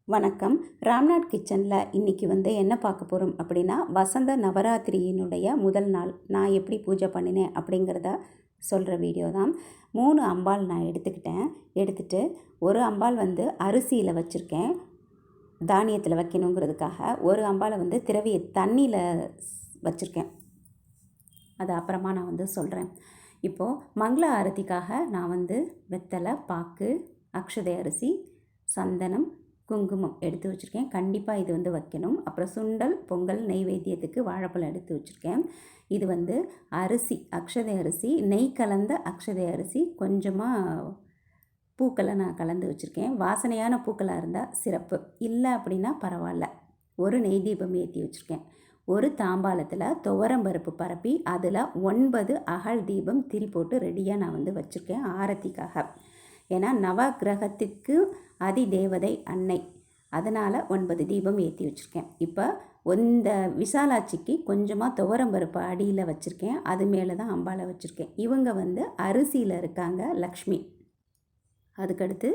வணக்கம். ராம்நாத் கிச்சனில் இன்றைக்கி என்ன பார்க்க போகிறோம் அப்படின்னா, வசந்த நவராத்திரியினுடைய முதல் நாள் நான் எப்படி பூஜை பண்ணினேன் அப்படிங்கிறத சொல்கிற வீடியோ தான். 3 அம்பாள் நான் எடுத்துகிட்டு ஒரு அம்பாள் அரிசியில் வச்சுருக்கேன், தானியத்தில் வைக்கணுங்கிறதுக்காக. ஒரு அம்பாளை திரவிய தண்ணியில் வச்சுருக்கேன். அது அப்புறமா நான் சொல்கிறேன். இப்போது மங்கள ஆரத்திக்காக நான் வெத்தலை, பாக்கு, அக்ஷதை அரிசி, சந்தனம், குங்குமம் எடுத்து வச்சுருக்கேன். கண்டிப்பாக இது வைக்கணும். அப்புறம் சுண்டல், பொங்கல், நெய்வேத்தியத்துக்கு வாழைப்பழம் எடுத்து வச்சுருக்கேன். இது அரிசி, அக்ஷதை அரிசி, நெய் கலந்த அக்ஷதை அரிசி, கொஞ்சமாக பூக்களை நான் கலந்து வச்சுருக்கேன். வாசனையான பூக்களாக இருந்தால் சிறப்பு, இல்லை அப்படின்னா பரவாயில்ல. ஒரு நெய் தீபம் ஏற்றி வச்சுருக்கேன். ஒரு தாம்பாளத்தில் துவரம்பருப்பு பரப்பி அதில் 9 அகல் தீபம் திரி போட்டு ரெடியாக நான் வச்சுருக்கேன் ஆரத்திக்காக. ஏன்னா நவகிரகத்துக்கு அதி தேவதை அன்னை, அதனால் 9 தீபம் ஏற்றி வச்சுருக்கேன். இப்போ இந்த விசாலாட்சிக்கு கொஞ்சமாக துவரம்பருப்பு அடியில் வச்சுருக்கேன், அது மேலே தான் அம்பாளை வச்சுருக்கேன். இவங்க அரிசியில் இருக்காங்க லக்ஷ்மி, அதுக்கடுத்து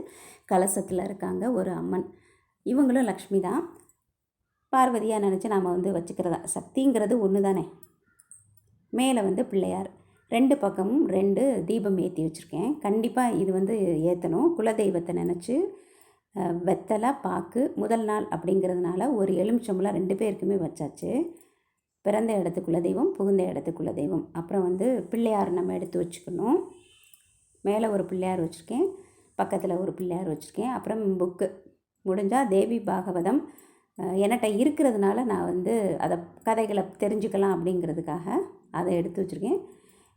கலசத்தில் இருக்காங்க ஒரு அம்மன், இவங்களும் லக்ஷ்மி தான். பார்வதியாக நினச்சி நாம் வச்சுக்கிறதா, சக்திங்கிறது ஒன்று தானே. மேலே பிள்ளையார், 2 பக்கமும் 2 தீபம் ஏற்றி வச்சுருக்கேன். கண்டிப்பாக இது ஏற்றணும். குலதெய்வத்தை நினச்சி வெத்தலை, பாக்கு, முதல் நாள் அப்படிங்கிறதுனால ஒரு எலுமிச்சம்பழம் 2 பேருக்குமே வச்சாச்சு. பிறந்த இடத்து குலதெய்வம், புகுந்த இடத்து குலதெய்வம். அப்புறம் பிள்ளையார் நம்ம எடுத்து வச்சுக்கணும். மேலே ஒரு பிள்ளையார் வச்சுருக்கேன், பக்கத்தில் ஒரு பிள்ளையார் வச்சுருக்கேன். அப்புறம் புக்கு முடிஞ்சால் தேவி பாகவதம் என்கிட்ட இருக்கிறதுனால நான் அதை கதைகளை தெரிஞ்சுக்கலாம் அப்படிங்கிறதுக்காக அதை எடுத்து வச்சுருக்கேன்.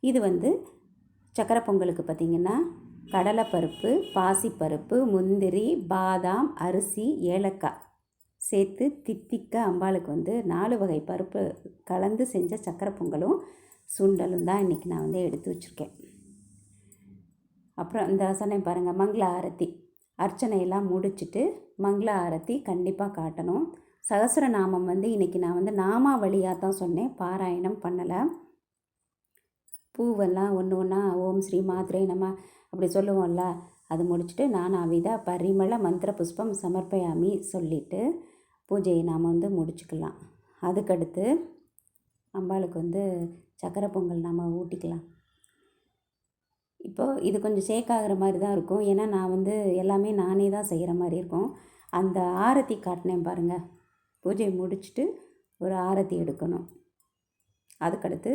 இது சக்கரை பொங்கலுக்கு பார்த்திங்கன்னா கடலைப்பருப்பு, பாசிப்பருப்பு, முந்திரி, பாதாம், அரிசி, ஏலக்காய் சேர்த்து தித்திக்க அம்பாளுக்கு 4 வகை பருப்பு கலந்து செஞ்ச சக்கரை பொங்கலும் சுண்டலும் தான் இன்றைக்கி நான் எடுத்து வச்சுருக்கேன். அப்புறம் இந்த சொன்னேன் பாருங்கள், மங்கள ஆரத்தி அர்ச்சனையெல்லாம் முடிச்சுட்டு மங்கள ஆரத்தி கண்டிப்பாக காட்டணும். சகஸ்ரநாமம் இன்றைக்கி நான் நாமாவளியாக தான் சொன்னேன், பாராயணம் பண்ணலை. பூவெல்லாம் ஒன்று ஒன்றா ஓம் ஸ்ரீ மாத்ரே நம அப்படி சொல்லுவோம்ல, அது முடிச்சுட்டு நானாவித பரிமள மந்திர புஷ்பம் சமர்ப்பயாமி சொல்லிவிட்டு பூஜையை நாம் முடிச்சுக்கலாம். அதுக்கடுத்து அம்பாளுக்கு சக்கரை பொங்கல் நாம் ஊட்டிக்கலாம். இப்போது இது கொஞ்சம் சேக்காகிற மாதிரி தான் இருக்கும், ஏன்னா நான் எல்லாமே நானே தான் செய்கிற மாதிரி இருக்கும். அந்த ஆரத்தி காட்டினேன் பாருங்கள், பூஜை முடிச்சுட்டு ஒரு ஆரத்தி எடுக்கணும். அதுக்கடுத்து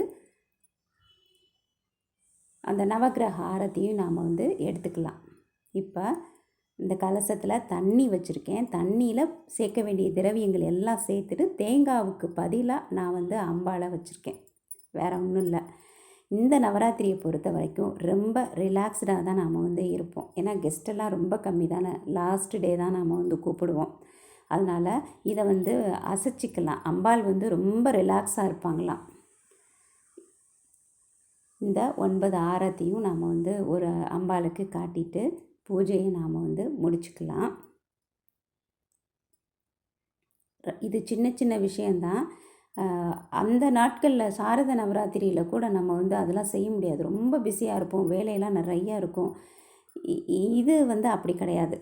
அந்த நவகிரக ஆரத்தியும் நாம் எடுத்துக்கலாம். இப்போ இந்த கலசத்தில் தண்ணி வச்சுருக்கேன். தண்ணியில் சேர்க்க வேண்டிய திரவியங்கள் எல்லாம் சேர்த்துட்டு தேங்காவுக்கு பதிலாக நான் அம்பாளை வச்சுருக்கேன், வேறு ஒன்றும் இல்லை. இந்த நவராத்திரியை பொறுத்த வரைக்கும் ரொம்ப ரிலாக்ஸ்டாக தான் நாம் இருப்போம். ஏன்னா கெஸ்ட்டெல்லாம் ரொம்ப கம்மி தானே, லாஸ்ட் டே தான் நாம் கூப்பிடுவோம். அதனால் இதை அசைச்சிக்கலாம். அம்பாள் ரொம்ப ரிலாக்ஸாக இருப்பாங்களாம். இந்த 9 ஆரத்தியும் நாம் ஒரு அம்பாளுக்கு காட்டிட்டு பூஜையை நாம் முடிச்சுக்கலாம். இது சின்ன சின்ன விஷயந்தான். அந்த நாட்களில் சாரத நவராத்திரியில் கூட நம்ம அதெல்லாம் செய்ய முடியாது, ரொம்ப பிஸியாக இருப்போம், வேலையெல்லாம் நிறையா இருக்கும். இது அப்படி கிடையாது,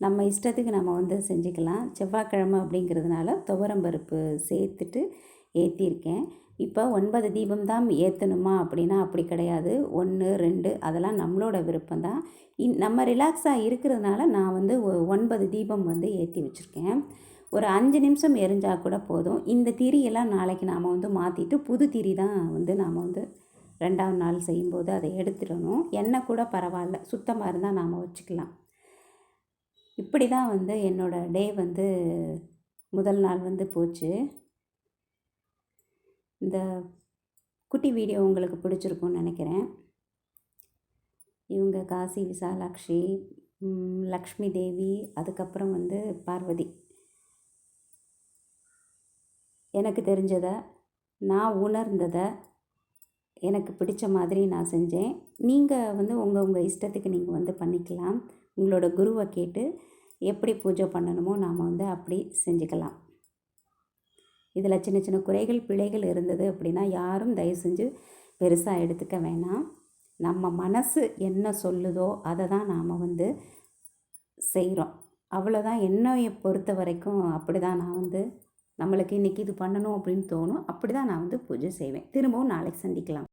நம்ம இஷ்டத்துக்கு நம்ம செஞ்சுக்கலாம். செவ்வாய்க்கிழமை அப்படிங்கிறதுனால துவரம்பருப்பு சேர்த்துட்டு ஏற்றிருக்கேன். இப்போ 9 தீபம் தான் ஏற்றணுமா அப்படின்னா அப்படி கிடையாது, 1, 2 அதெல்லாம் நம்மளோட விருப்பம்தான். நம்ம ரிலாக்ஸாக இருக்கிறதுனால நான் 9 தீபம் ஏற்றி வச்சுருக்கேன். ஒரு 5 நிமிஷம் எரிஞ்சால் கூட போதும். இந்த திரியெல்லாம் நாளைக்கு நாம் மாற்றிட்டு புது திரி தான் நாம் 2ஆம் நாள் செய்யும்போது அதை எடுத்துடணும். எண்ணெய் கூட பரவாயில்ல, சுத்தமாக இருந்தால் நாம் வச்சுக்கலாம். இப்படி தான் என்னோடய டே முதல் நாள் போச்சு. இந்த குட்டி வீடியோ உங்களுக்கு பிடிச்சிருக்குன்னு நினைக்கிறேன். இவங்க காசி விசாலாட்சி, லக்ஷ்மி தேவி, அதுக்கப்புறம் பார்வதி. எனக்கு தெரிஞ்சதை, நான் உணர்ந்ததை, எனக்கு பிடிச்ச மாதிரி நான் செஞ்சேன். நீங்கள் உங்கள் இஷ்டத்துக்கு நீங்கள் பண்ணிக்கலாம். உங்களோட குருவை கேட்டு எப்படி பூஜை பண்ணணுமோ நாம் அப்படி செஞ்சுக்கலாம். இதில் சின்ன சின்ன குறைகள், பிழைகள் இருந்தது அப்படின்னா யாரும் தயவு செஞ்சு பெருசாக எடுத்துக்க வேணாம். நம்ம மனசு என்ன சொல்லுதோ அதை தான் நாம் செய்கிறோம். அவ்வளோதான். என்னைய பொறுத்த வரைக்கும் அப்படி தான் நான் வந்து நம்மளுக்கு இன்றைக்கி இது பண்ணணும் அப்படின்னு தோணும். அப்படி தான் நான் வந்து பூஜை செய்வேன். திரும்பவும் நாளைக்கு சந்திக்கலாம்.